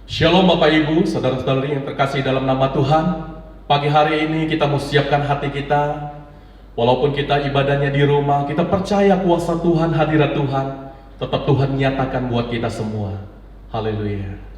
Shalom Bapak Ibu, saudara-saudari yang terkasih dalam nama Tuhan. Pagi hari ini kita mau siapkan hati kita. Walaupun kita ibadahnya di rumah, kita percaya kuasa Tuhan, hadirat Tuhan, tetap Tuhan nyatakan buat kita semua. Haleluya.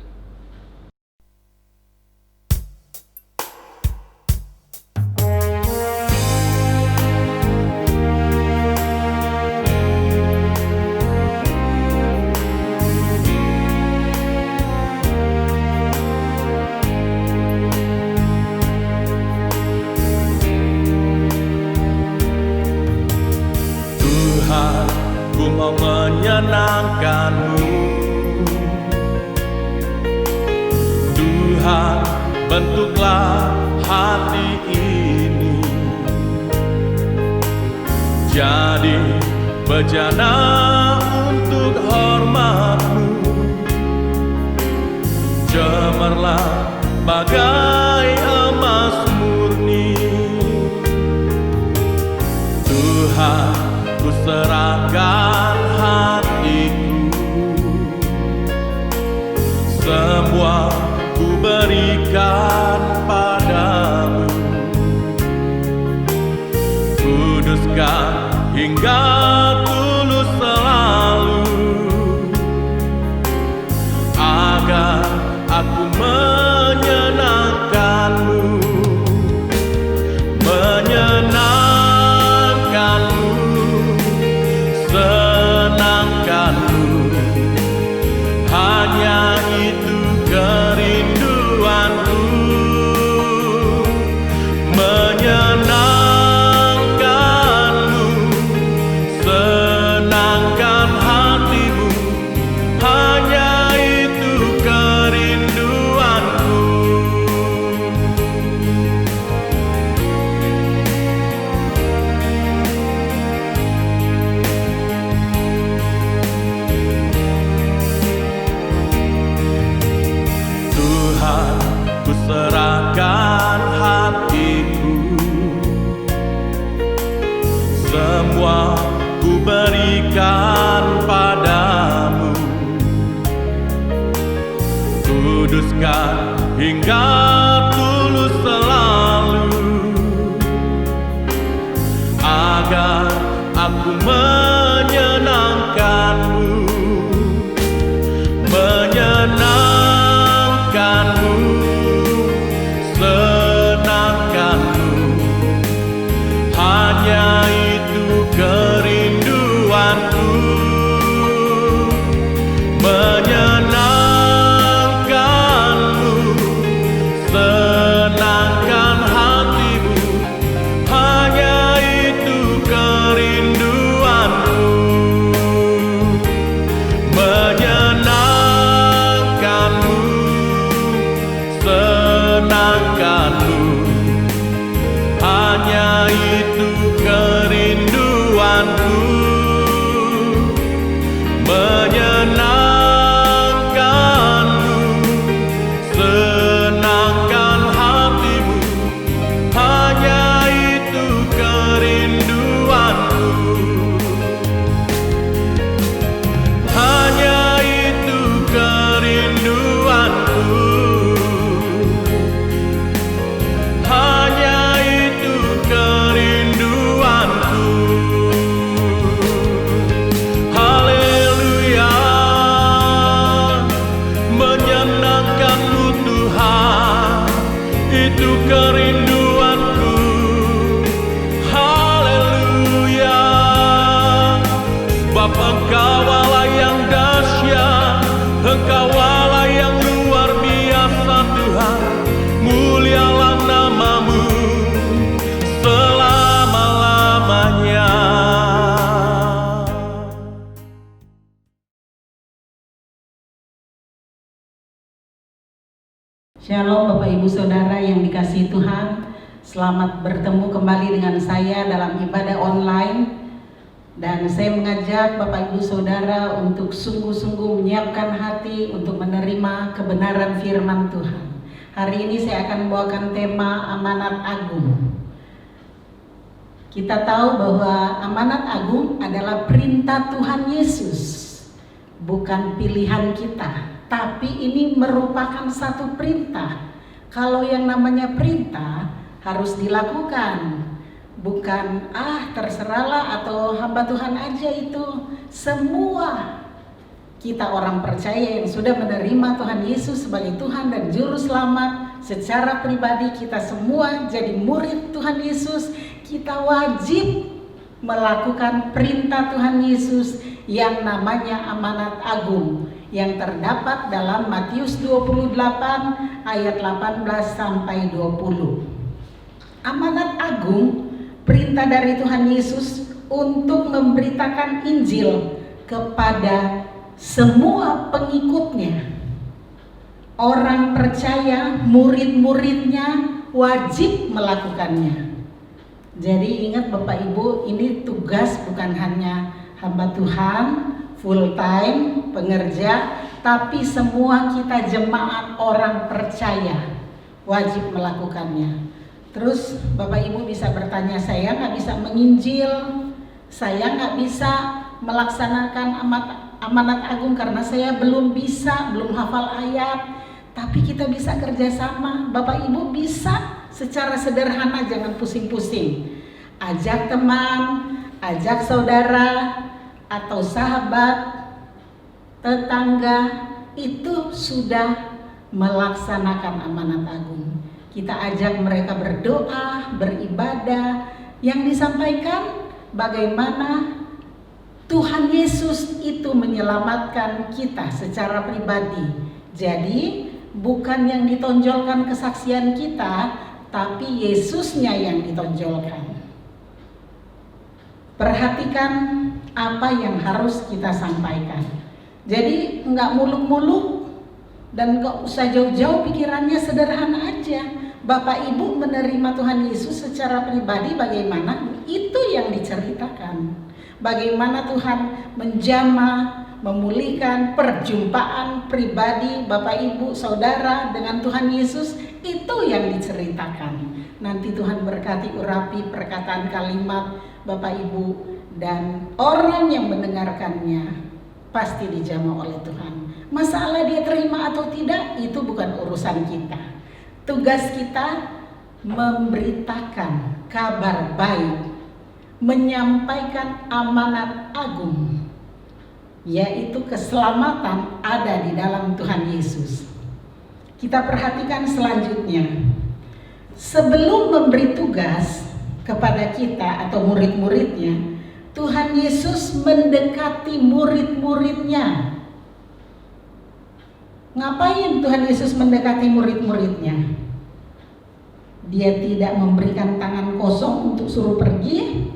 Ku mau menyenangkan-Mu, Tuhan, bentuklah hati ini jadi bejana untuk hormat-Mu. Cemerlah bagai emas murni, Tuhan, ku serahkan hatiku, semua ku berikan padamu. Kuduskan hingga tulus selalu, agar aku menyenangkan-Mu, menyenangkan-Mu, senangkan-Mu. Hanya itu kerinduanku, menyenangkan-Mu, senangkan hati-Mu. Hanya itu kerinduanku. Tuhan, ku serahkan hatiku, semua ku berikan padamu. Kuduskan hingga tulus selalu, agar aku menyenangkan-Mu, menyenangkan-Mu, senangkan-Mu. Hanya itu kerinduanku, menyenangkan-Mu, senangkan hati-Mu. Hanya itu kerinduanku, menyenangkan-Mu, senangkan-Mu. Hanya itu kerinduanku, menyenangkan-Mu, senangkan hati-Mu. Hanya itu kerinduanku, hanya itu kerinduanku, hanya itu kerinduanku. Haleluya, menyenangkan-Mu Tuhan, itu kerinduanku. Haleluya, sebab Engkau Allah yang dahsyat, Engkau Allah yang luar biasa Tuhan. Mulialah nama-Mu selama-lamanya. Shalom Bapak Ibu Saudara yang dikasihi Tuhan. Selamat bertemu kembali dengan saya dalam ibadah online. Dan saya mengajak Bapak Ibu Saudara untuk sungguh-sungguh menyiapkan hati untuk menerima kebenaran firman Tuhan. Hari ini saya akan membawakan tema amanat agung. Kita tahu bahwa amanat agung adalah perintah Tuhan Yesus bukan pilihan kita, tapi ini merupakan satu perintah. Kalau yang namanya perintah harus dilakukan, bukan terserahlah atau hamba Tuhan aja itu. Semua kita orang percaya yang sudah menerima Tuhan Yesus sebagai Tuhan dan Juru Selamat, secara pribadi kita semua jadi murid Tuhan Yesus, kita wajib melakukan perintah Tuhan Yesus yang namanya amanat agung yang terdapat dalam Matius 28 ayat 18 sampai 20. Amanat agung, perintah dari Tuhan Yesus untuk memberitakan Injil kepada semua pengikutnya. Orang percaya, murid-muridnya wajib melakukannya. Jadi ingat Bapak Ibu, ini tugas bukan hanya hamba Tuhan, full time, pengerja, tapi semua kita jemaat orang percaya wajib melakukannya. Terus Bapak Ibu bisa bertanya, saya nggak bisa menginjil, saya nggak bisa melaksanakan amanat agung karena saya belum bisa, belum hafal ayat. Tapi kita bisa kerjasama. Bapak Ibu bisa secara sederhana, jangan pusing-pusing. Ajak teman, ajak saudara atau sahabat, tetangga, itu sudah melaksanakan amanat agung. Kita ajak mereka berdoa, beribadah, yang disampaikan bagaimana Tuhan Yesus itu menyelamatkan kita secara pribadi. Jadi bukan yang ditonjolkan kesaksian kita, tapi Yesusnya yang ditonjolkan. Perhatikan apa yang harus kita sampaikan. Jadi nggak muluk-muluk dan nggak usah jauh-jauh, pikirannya sederhana aja. Bapak Ibu menerima Tuhan Yesus secara pribadi bagaimana? Itu yang diceritakan. Bagaimana Tuhan menjamah, memulihkan perjumpaan pribadi Bapak Ibu Saudara dengan Tuhan Yesus, itu yang diceritakan. Nanti Tuhan berkati urapi perkataan kalimat Bapak Ibu, dan orang yang mendengarkannya pasti dijamah oleh Tuhan. Masalah dia terima atau tidak itu bukan urusan kita. Tugas kita memberitakan kabar baik, menyampaikan amanat agung, yaitu keselamatan ada di dalam Tuhan Yesus. Kita perhatikan selanjutnya. Sebelum memberi tugas kepada kita atau murid-muridnya, Tuhan Yesus mendekati murid-muridnya. Ngapain Tuhan Yesus mendekati murid-muridnya? Dia tidak memberikan tangan kosong untuk suruh pergi,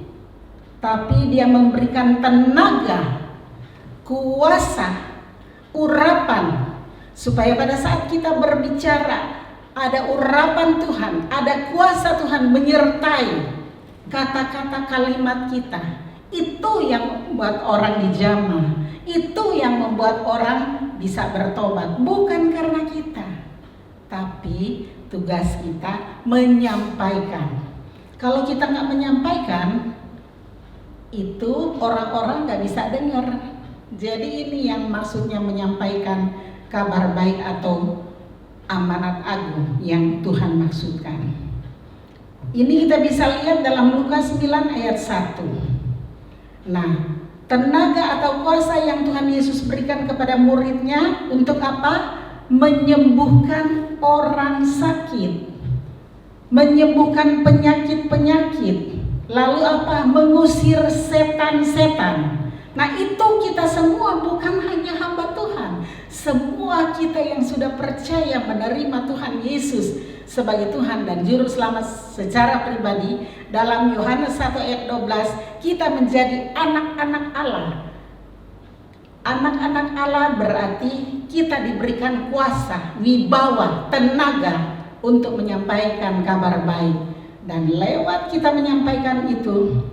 tapi dia memberikan tenaga, kuasa, urapan, supaya pada saat kita berbicara ada urapan Tuhan, ada kuasa Tuhan menyertai kata-kata kalimat kita. Itu yang membuat orang dijamah, itu yang membuat orang bisa bertobat, bukan karena kita, tapi tugas kita menyampaikan. Kalau kita nggak menyampaikan, itu orang-orang nggak bisa dengar. Jadi ini yang maksudnya menyampaikan kabar baik atau amanat agung yang Tuhan maksudkan. Ini kita bisa lihat dalam Lukas 9 ayat 1. Nah, tenaga atau kuasa yang Tuhan Yesus berikan kepada muridnya untuk apa? Menyembuhkan orang sakit, menyembuhkan penyakit-penyakit. Lalu apa? Mengusir setan-setan. Nah, itu kita semua, bukan hanya hamba Tuhan. Semua kita yang sudah percaya menerima Tuhan Yesus sebagai Tuhan dan Juru Selamat secara pribadi, dalam Yohanes 1 ayat 12, kita menjadi anak-anak Allah. Anak-anak Allah berarti kita diberikan kuasa, wibawa, tenaga untuk menyampaikan kabar baik. Dan lewat kita menyampaikan itu,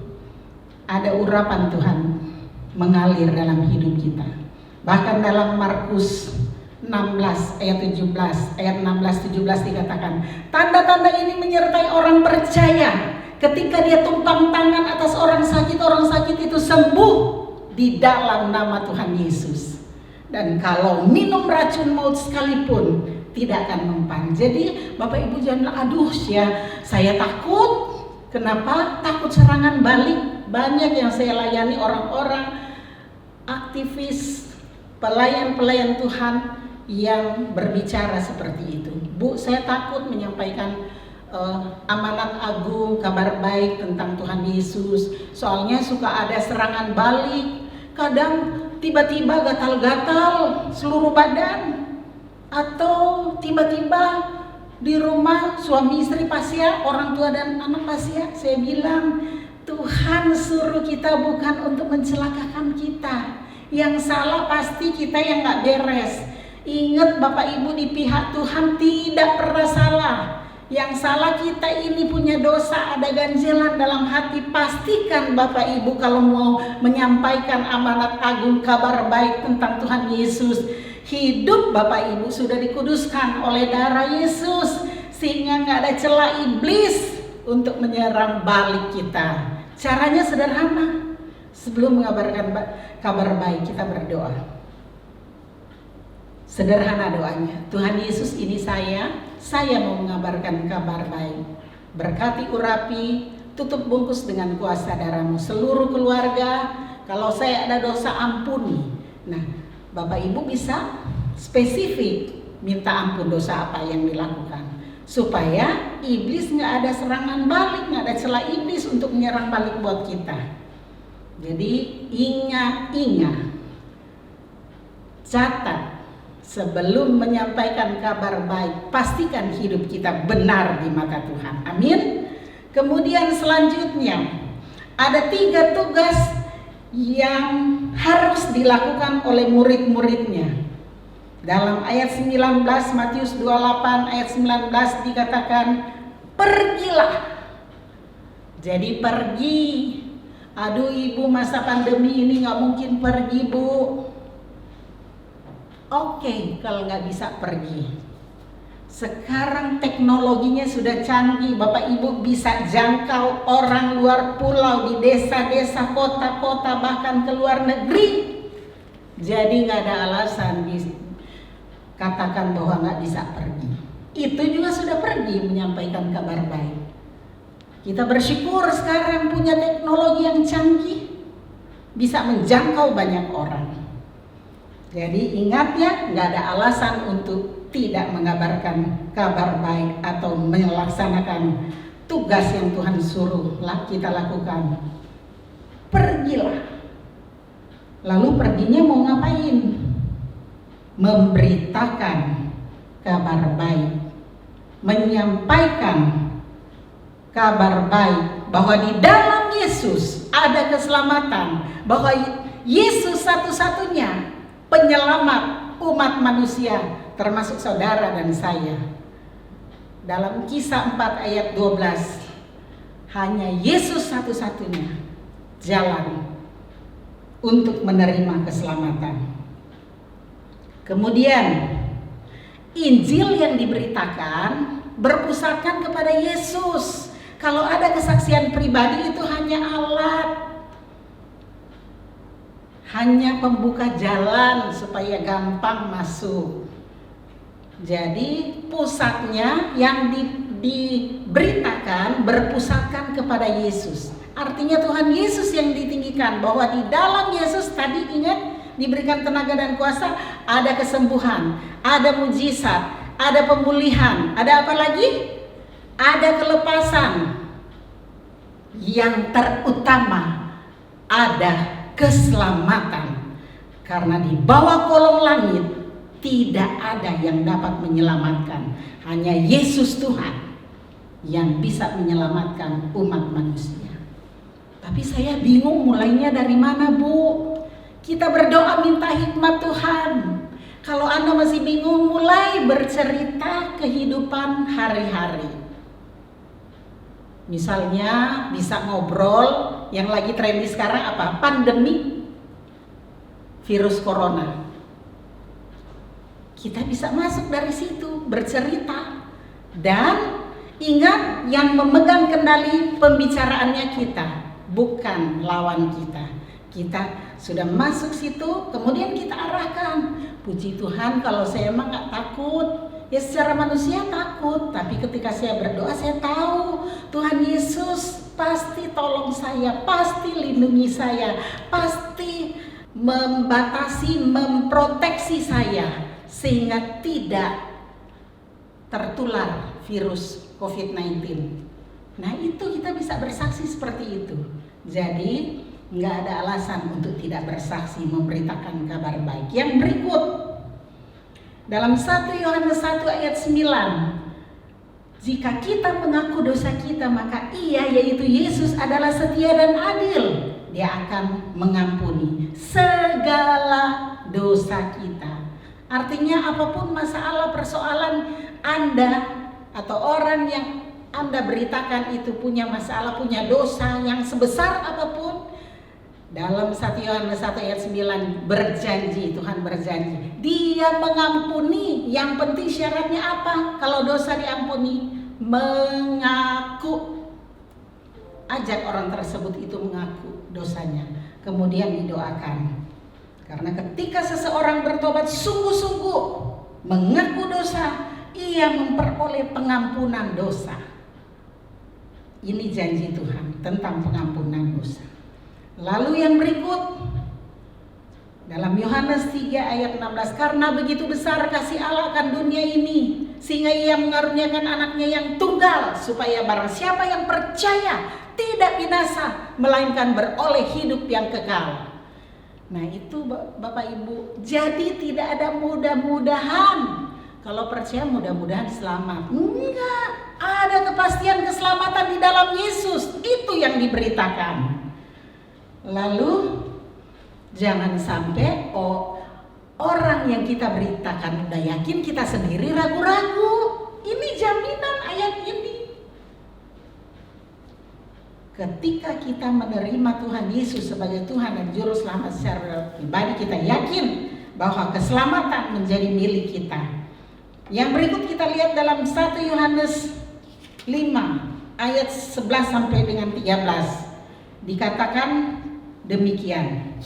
ada urapan Tuhan mengalir dalam hidup kita. Bahkan dalam Markus 16 ayat 17, ayat 16-17 dikatakan, tanda-tanda ini menyertai orang percaya. Ketika dia tumpang tangan atas orang sakit itu sembuh di dalam nama Tuhan Yesus. dan kalau minum racun maut sekalipun tidak akan mempan. Jadi Bapak Ibu jangan aduh ya saya takut. Kenapa? Takut serangan balik. Banyak yang saya layani orang-orang aktivis, pelayan-pelayan Tuhan yang berbicara seperti itu. Bu, saya takut menyampaikan amanat agung, kabar baik tentang Tuhan Yesus. Soalnya suka ada serangan balik. Kadang tiba-tiba gatal-gatal seluruh badan. Atau tiba-tiba di rumah suami istri pasya, orang tua dan anak pasya. Saya bilang Tuhan suruh kita bukan untuk mencelakakan kita. Yang salah pasti kita yang gak beres. Ingat Bapak Ibu, di pihak Tuhan tidak pernah salah. Yang salah kita ini punya dosa, ada ganjelan dalam hati. Pastikan Bapak Ibu kalau mau menyampaikan amanat agung kabar baik tentang Tuhan Yesus, hidup Bapak Ibu sudah dikuduskan oleh darah Yesus, sehingga gak ada celah iblis untuk menyerang balik kita. Caranya sederhana. Sebelum mengabarkan kabar baik, kita berdoa. Sederhana doanya. Tuhan Yesus, ini saya mau mengabarkan kabar baik. Berkati urapi, tutup bungkus dengan kuasa darah-Mu seluruh keluarga. Kalau saya ada dosa, ampuni. Nah, Bapak Ibu bisa spesifik minta ampun dosa apa yang dilakukan, supaya iblis nggak ada serangan balik, nggak ada celah iblis untuk menyerang balik buat kita. Jadi ingat, catat, sebelum menyampaikan kabar baik, pastikan hidup kita benar di mata Tuhan. Amin. Kemudian selanjutnya ada 3 tugas yang harus dilakukan oleh murid-muridnya. Dalam ayat 19, Matius 28 ayat 19 dikatakan, pergilah. Jadi pergi. Aduh ibu, masa pandemi ini gak mungkin pergi bu. Oke, kalau gak bisa pergi. Sekarang teknologinya sudah canggih. Bapak Ibu bisa jangkau orang luar pulau, di desa-desa, kota-kota, bahkan ke luar negeri. Jadi gak ada alasan katakan bahwa gak bisa pergi. Itu juga sudah pergi menyampaikan kabar baik. Kita bersyukur sekarang punya teknologi yang canggih, bisa menjangkau banyak orang. Jadi ingat ya, gak ada alasan untuk tidak mengabarkan kabar baik atau melaksanakan tugas yang Tuhan suruh kita lakukan. Pergilah. Lalu perginya mau ngapain? Memberitakan kabar baik, menyampaikan kabar baik bahwa di dalam Yesus ada keselamatan, bahwa Yesus satu-satunya penyelamat umat manusia, termasuk saudara dan saya. Dalam Kisah 4 ayat 12, hanya Yesus satu-satunya jalan untuk menerima keselamatan. Kemudian Injil yang diberitakan berpusatkan kepada Yesus. Kalau ada kesaksian pribadi itu hanya alat, hanya pembuka jalan supaya gampang masuk. Jadi pusatnya yang diberitakan berpusatkan kepada Yesus. Artinya Tuhan Yesus yang ditinggikan, bahwa di dalam Yesus tadi ingat diberikan tenaga dan kuasa, ada kesembuhan, ada mujizat, ada pemulihan, ada apa lagi? Ada kelepasan. Yang terutama ada keselamatan. Karena di bawah kolong langit tidak ada yang dapat menyelamatkan. Hanya Yesus Tuhan yang bisa menyelamatkan umat manusia. Tapi saya bingung mulainya dari mana bu? Kita berdoa minta hikmat Tuhan. Kalau Anda masih bingung, mulai bercerita kehidupan hari-hari. Misalnya bisa ngobrol, yang lagi trendy sekarang apa? Pandemi virus corona. Kita bisa masuk dari situ, bercerita. Dan ingat, yang memegang kendali pembicaraannya kita, bukan lawan kita. kita sudah masuk situ, kemudian kita arahkan. Puji Tuhan, kalau saya emang nggak takut, ya secara manusia takut, tapi ketika saya berdoa saya tahu Tuhan Yesus pasti tolong saya, pasti lindungi saya, pasti membatasi, memproteksi saya sehingga tidak tertular virus COVID-19. Nah itu kita bisa bersaksi seperti itu. Jadi nggak ada alasan untuk tidak bersaksi, memberitakan kabar baik. Yang berikut dalam 1 Yohanes 1 ayat 9, jika kita mengaku dosa kita, maka Ia, yaitu Yesus, adalah setia dan adil. Dia akan mengampuni segala dosa kita. Artinya apapun masalah, persoalan Anda atau orang yang Anda beritakan itu punya masalah, punya dosa yang sebesar apapun, dalam 1 Yohanes 1 ayat 9 berjanji, Tuhan berjanji Dia mengampuni. Yang penting syaratnya apa? Kalau dosa diampuni, mengaku. Ajak orang tersebut itu mengaku dosanya, kemudian didoakan. Karena ketika seseorang bertobat sungguh-sungguh mengaku dosa, ia memperoleh pengampunan dosa. Ini janji Tuhan tentang pengampunan dosa. Lalu yang berikut dalam Yohanes 3 ayat 16, karena begitu besar kasih Allah akan dunia ini, sehingga Ia mengaruniakan anaknya yang tunggal, supaya barang siapa yang percaya tidak binasa, melainkan beroleh hidup yang kekal. Nah itu Bapak Ibu, jadi tidak ada mudah-mudahan. Kalau percaya mudah-mudahan selamat. Enggak, ada kepastian keselamatan di dalam Yesus. Itu yang diberitakan. Lalu jangan sampai orang yang kita beritakan udah yakin, kita sendiri ragu-ragu. Ini jaminan ayat ini. Ketika kita menerima Tuhan Yesus sebagai Tuhan dan Juru Selamat secara pribadi, kita yakin bahwa keselamatan menjadi milik kita. Yang berikut kita lihat dalam 1 Yohanes 5 ayat 11 sampai dengan 13. Dikatakan demikian.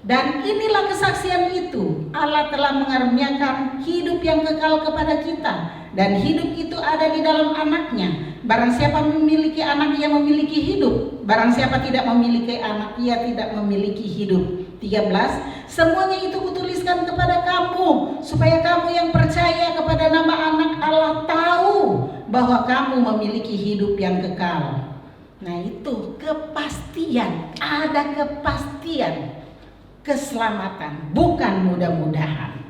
Dan inilah kesaksian itu, Allah telah mengaruniakan hidup yang kekal kepada kita, dan hidup itu ada di dalam anaknya. Barang siapa memiliki anak, ia memiliki hidup. Barang siapa tidak memiliki anak, ia tidak memiliki hidup. 13. Semuanya itu kutuliskan kepada kamu, supaya kamu yang percaya kepada nama anak Allah tahu bahwa kamu memiliki hidup yang kekal. Nah itu kepastian, ada kepastian keselamatan, bukan mudah-mudahan.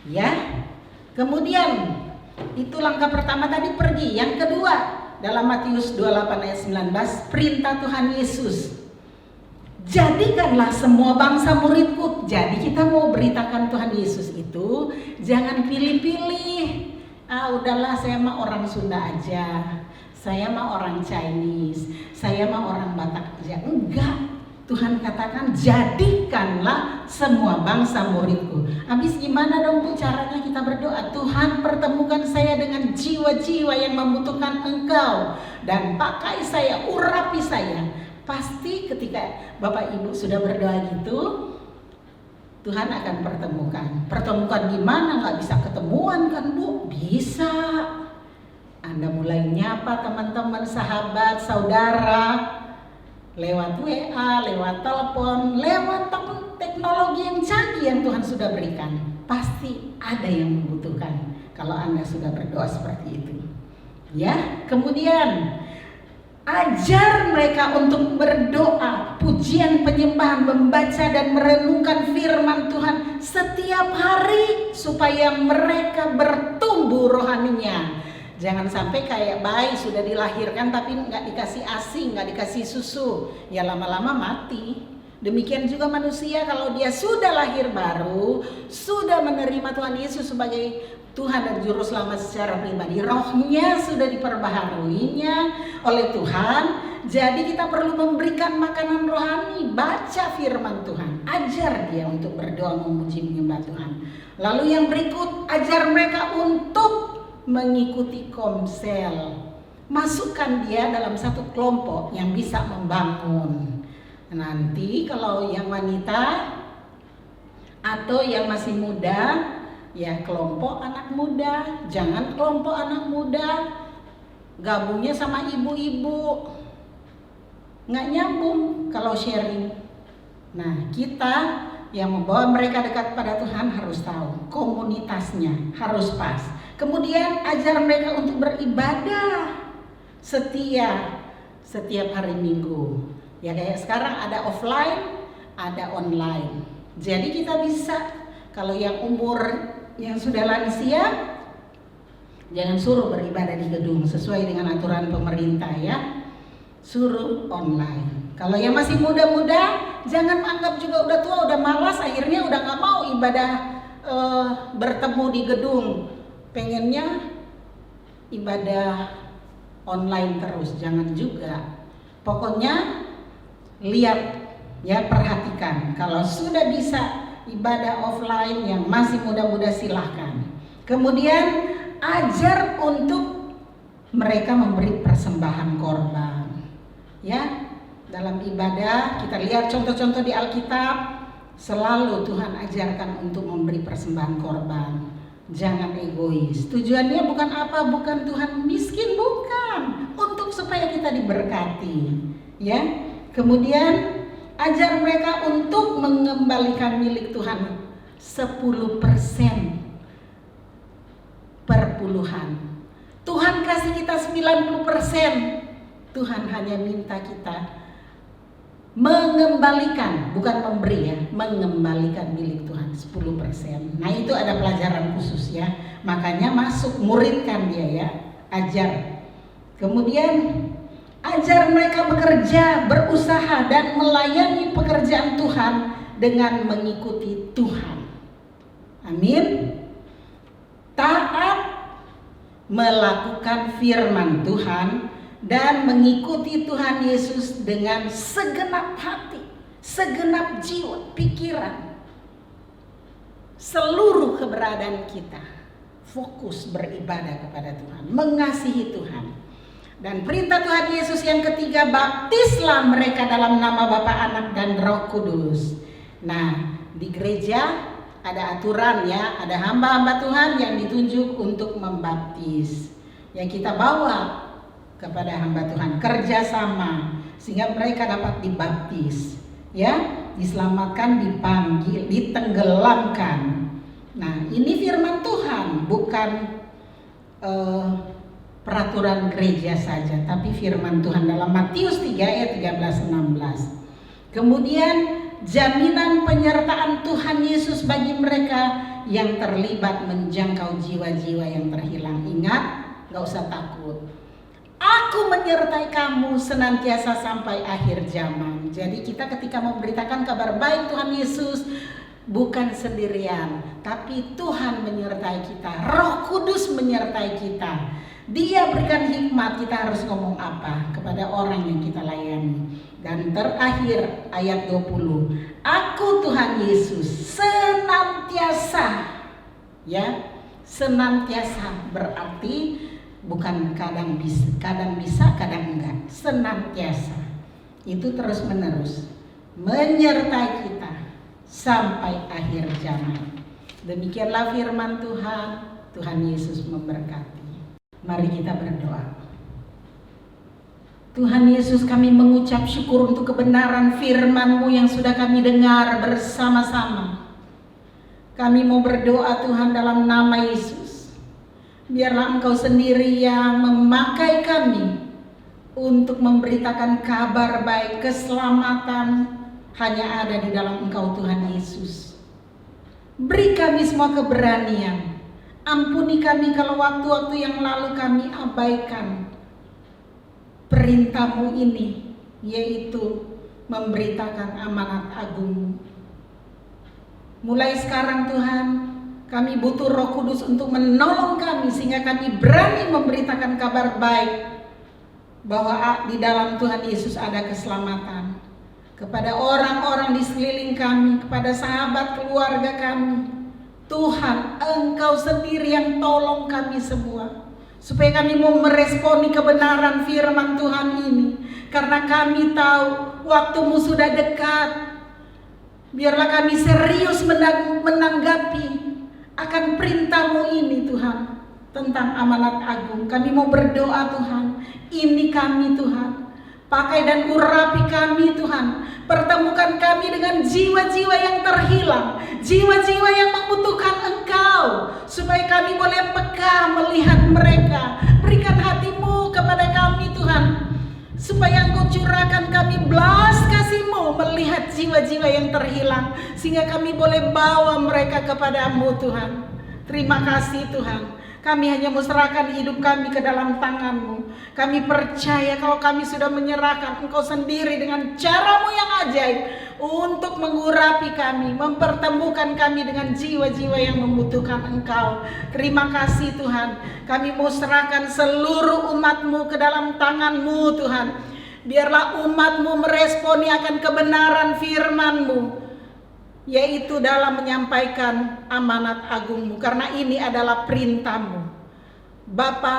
Ya. Kemudian itu langkah pertama tadi pergi. Yang kedua dalam Matius 28 ayat 19, perintah Tuhan Yesus. Jadikanlah semua bangsa muridku. Jadi kita mau beritakan Tuhan Yesus itu jangan pilih-pilih. Udahlah saya mah orang Sunda aja, saya mah orang Chinese, saya mah orang Batak aja. Enggak. Tuhan katakan jadikanlah semua bangsa muridku. Habis gimana dong Bu caranya kita berdoa? Tuhan pertemukan saya dengan jiwa-jiwa yang membutuhkan Engkau, dan pakai saya, urapi saya. Pasti ketika Bapak Ibu sudah berdoa gitu, Tuhan akan pertemukan. Pertemukan gimana? Gak bisa ketemuan kan Bu? Bisa. Anda mulai nyapa teman-teman, sahabat, saudara, lewat WA, lewat telepon, lewat teknologi yang canggih yang Tuhan sudah berikan. Pasti ada yang membutuhkan kalau Anda sudah berdoa seperti itu. Ya, kemudian ajar mereka untuk berdoa, pujian, penyembahan, membaca dan merenungkan firman Tuhan setiap hari supaya mereka bertumbuh rohaninya. Jangan sampai kayak bayi sudah dilahirkan tapi nggak dikasih ASI, nggak dikasih susu, ya lama-lama mati. Demikian juga manusia kalau dia sudah lahir baru, sudah menerima Tuhan Yesus sebagai Tuhan dan Juru Selamat secara pribadi, rohnya sudah diperbaharuinya oleh Tuhan. Jadi kita perlu memberikan makanan rohani, baca firman Tuhan, ajar dia untuk berdoa, memuji, menyembah Tuhan. Lalu yang berikut, ajar mereka untuk mengikuti komsel. Masukkan dia dalam satu kelompok yang bisa membangun. Nanti kalau yang wanita atau yang masih muda, ya kelompok anak muda. Jangan kelompok anak muda gabungnya sama ibu-ibu, nggak nyambung kalau sharing. Nah, kita yang membawa mereka dekat pada Tuhan harus tahu komunitasnya, harus pas. Kemudian ajar mereka untuk beribadah setiap hari Minggu. Ya kayak sekarang ada offline, ada online. Jadi kita bisa, kalau yang umur yang sudah lansia, jangan suruh beribadah di gedung sesuai dengan aturan pemerintah ya. Suruh online. Kalau yang masih muda-muda, jangan anggap juga udah tua, udah malas, akhirnya udah gak mau ibadah bertemu di gedung. Pengennya ibadah online terus, jangan juga. Pokoknya lihat ya, perhatikan. Kalau sudah bisa ibadah offline, yang masih muda-muda silahkan. Kemudian ajar untuk mereka memberi persembahan korban. Ya, dalam ibadah kita lihat contoh-contoh di Alkitab, selalu Tuhan ajarkan untuk memberi persembahan korban. Jangan egois. Tujuannya bukan apa? Bukan Tuhan miskin, bukan. Untuk supaya kita diberkati. Ya. Kemudian ajar mereka untuk mengembalikan milik Tuhan 10% per puluhan. Tuhan kasih kita 90%. Tuhan hanya minta kita mengembalikan, bukan memberi ya, mengembalikan milik Tuhan 10%. Nah, itu ada pelajaran khusus ya. Makanya masuk, muridkan dia ya, ajar. Kemudian ajar mereka bekerja, berusaha dan melayani pekerjaan Tuhan dengan mengikuti Tuhan. Amin. Taat, melakukan firman Tuhan dan mengikuti Tuhan Yesus dengan segenap hati, segenap jiwa, pikiran, seluruh keberadaan kita. Fokus beribadah kepada Tuhan, mengasihi Tuhan. Dan perintah Tuhan Yesus yang ketiga, baptislah mereka dalam nama Bapa, Anak, dan Roh Kudus. Nah, di gereja ada aturan ya, ada hamba-hamba Tuhan yang ditunjuk untuk membaptis. Yang kita bawa kepada hamba Tuhan, kerjasama sehingga mereka dapat dibaptis, ya, diselamatkan, dipanggil, ditenggelamkan. Nah, ini firman Tuhan, bukan peraturan gereja saja, tapi firman Tuhan dalam Matius 3 ayat 13-16. Kemudian jaminan penyertaan Tuhan Yesus bagi mereka yang terlibat menjangkau jiwa-jiwa yang terhilang. Ingat, gak usah takut. Aku menyertai kamu senantiasa sampai akhir zaman. Jadi kita ketika memberitakan kabar baik Tuhan Yesus, bukan sendirian, tapi Tuhan menyertai kita. Roh Kudus menyertai kita. Dia berikan hikmat kita harus ngomong apa kepada orang yang kita layani. Dan terakhir ayat 20. Aku Tuhan Yesus senantiasa. Ya, senantiasa berarti bukan kadang bisa, kadang enggak. Senantiasa. Itu terus menerus menyertai kita sampai akhir zaman. Demikianlah firman Tuhan. Tuhan Yesus memberkati. Mari kita berdoa. Tuhan Yesus, kami mengucap syukur untuk kebenaran firman-Mu yang sudah kami dengar bersama-sama. Kami mau berdoa Tuhan dalam nama Yesus. Biarlah Engkau sendiri yang memakai kami untuk memberitakan kabar baik, keselamatan hanya ada di dalam Engkau Tuhan Yesus. Beri kami semua keberanian. Ampuni kami kalau waktu-waktu yang lalu kami abaikan perintah-Mu ini, yaitu memberitakan amanat agung. Mulai sekarang Tuhan, kami butuh Roh Kudus untuk menolong kami sehingga kami berani memberitakan kabar baik bahwa di dalam Tuhan Yesus ada keselamatan kepada orang-orang di sekeliling kami, kepada sahabat keluarga kami. Tuhan, Engkau sendiri yang tolong kami semua supaya kami mau meresponi kebenaran firman Tuhan ini. karena kami tahu waktumu sudah dekat. Biarlah kami serius menanggapi akan perintah-Mu ini Tuhan, tentang amanat agung. Kami mau berdoa Tuhan, ini kami Tuhan, pakai dan urapi kami Tuhan. Pertemukan kami dengan jiwa-jiwa yang terhilang, jiwa-jiwa yang membutuhkan Engkau, supaya kami boleh peka melihat mereka. Berikan hati-Mu kepada kami Tuhan, supaya Engkau curahkan kami belas kasih-Mu melihat jiwa-jiwa yang terhilang, sehingga kami boleh bawa mereka kepada-Mu Tuhan. Terima kasih Tuhan. Kami hanya menyerahkan hidup kami ke dalam tangan-Mu. Kami percaya kalau kami sudah menyerahkan, Engkau sendiri dengan cara-Mu yang ajaib untuk mengurapi kami, mempertemukan kami dengan jiwa-jiwa yang membutuhkan Engkau. Terima kasih Tuhan. Kami mau serahkan seluruh umat-Mu ke dalam tangan-Mu Tuhan. Biarlah umat-Mu meresponi akan kebenaran firman-Mu, yaitu dalam menyampaikan amanat agung-Mu, karena ini adalah perintah-Mu. Bapa,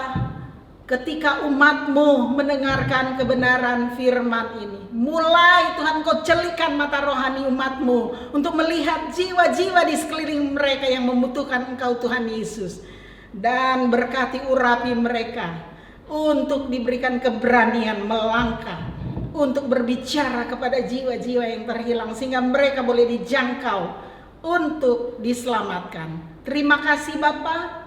ketika umat-Mu mendengarkan kebenaran firman ini, mulai Tuhan Kau celikan mata rohani umat-Mu untuk melihat jiwa-jiwa di sekeliling mereka yang membutuhkan Engkau Tuhan Yesus. Dan berkati urapi mereka untuk diberikan keberanian melangkah, untuk berbicara kepada jiwa-jiwa yang terhilang, sehingga mereka boleh dijangkau untuk diselamatkan. Terima kasih Bapa.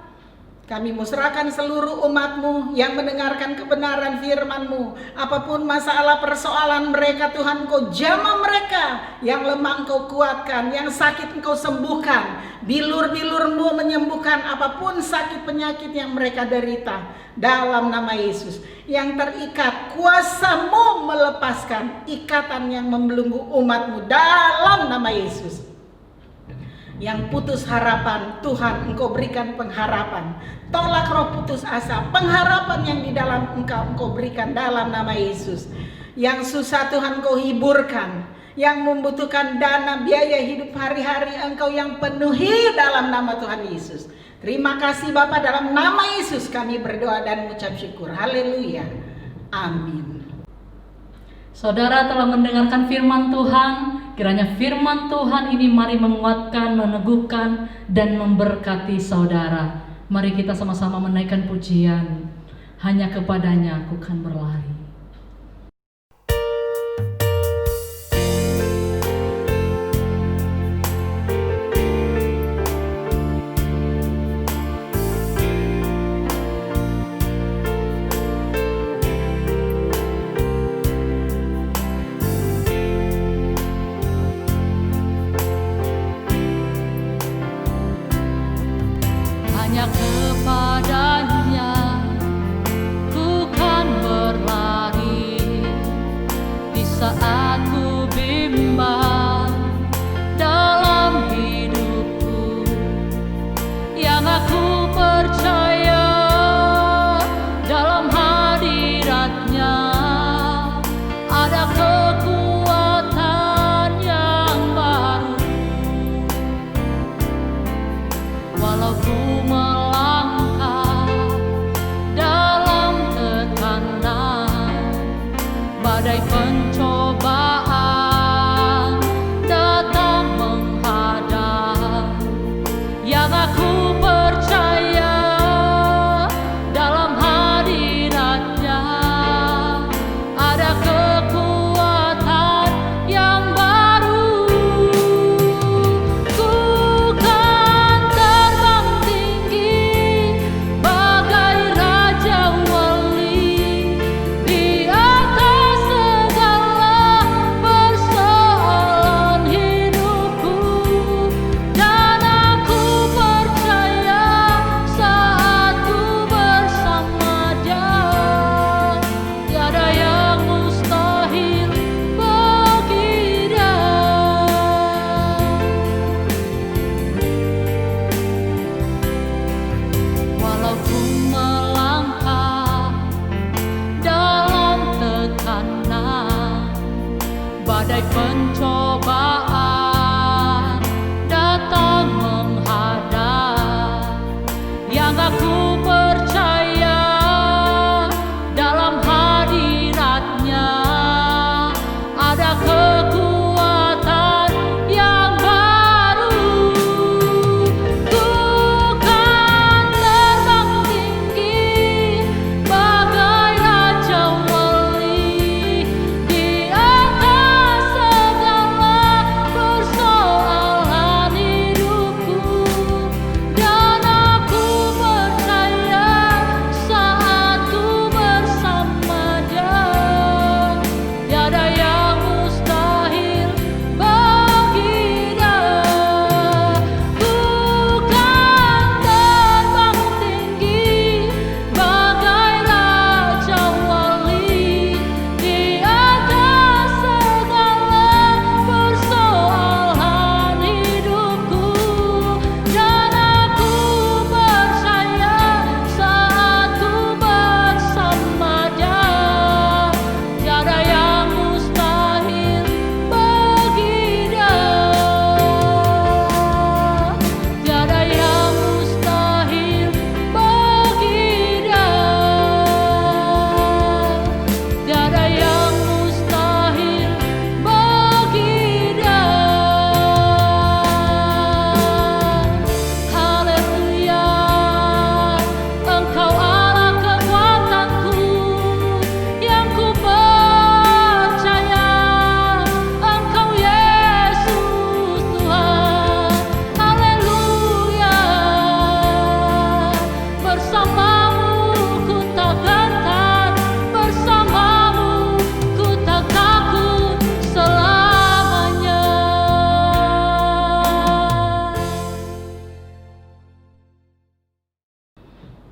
Kami serahkan seluruh umat-Mu yang mendengarkan kebenaran firman-Mu. Apapun masalah persoalan mereka Tuhan, Kau jamah mereka. Yang lemah Engkau kuatkan, yang sakit Engkau sembuhkan. Bilur-bilur-Mu menyembuhkan apapun sakit penyakit yang mereka derita. Dalam nama Yesus. Yang terikat, kuasa-Mu melepaskan ikatan yang membelenggu umat-Mu. Dalam nama Yesus. Yang putus harapan, Tuhan Engkau berikan pengharapan. Tolak roh putus asa, pengharapan yang di dalam Engkau berikan dalam nama Yesus. Yang susah Tuhan Engkau hiburkan, yang membutuhkan dana biaya hidup hari-hari Engkau yang penuhi dalam nama Tuhan Yesus. Terima kasih Bapa, dalam nama Yesus kami berdoa dan mengucap syukur. Haleluya. Amin. Saudara telah mendengarkan firman Tuhan. Kiranya firman Tuhan ini mari menguatkan, meneguhkan, dan memberkati saudara. Mari kita sama-sama menaikkan pujian. Hanya kepadanya aku kan berlari. Hanya kepadanya ku kan berlari di saat ku bimbang dalam hidupku. Yang aku percaya dalam hadiratnya ada kekuatan yang baru. Walau ku melangkah dalam tekanan, badai pencobaan datang menghadap. Yang aku percaya dalam hadiratnya ada kekuatan yang baru. Ku kan terbang tinggi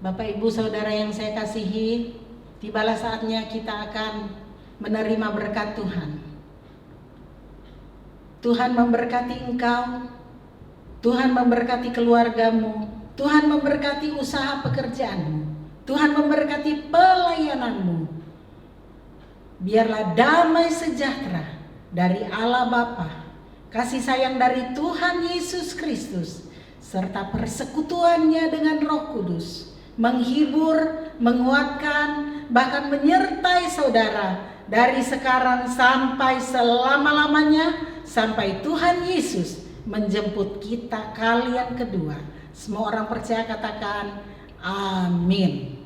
Bapak Ibu Saudara yang saya kasihi, tibalah saatnya kita akan menerima berkat Tuhan. Tuhan memberkati engkau, Tuhan memberkati keluargamu, Tuhan memberkati usaha pekerjaanmu, Tuhan memberkati pelayananmu. Biarlah damai sejahtera dari Allah Bapa, kasih sayang dari Tuhan Yesus Kristus, serta persekutuannya dengan Roh Kudus menghibur, menguatkan, bahkan menyertai saudara dari sekarang sampai selama-lamanya, sampai Tuhan Yesus menjemput kita kali yang kedua. Semua orang percaya katakan amin.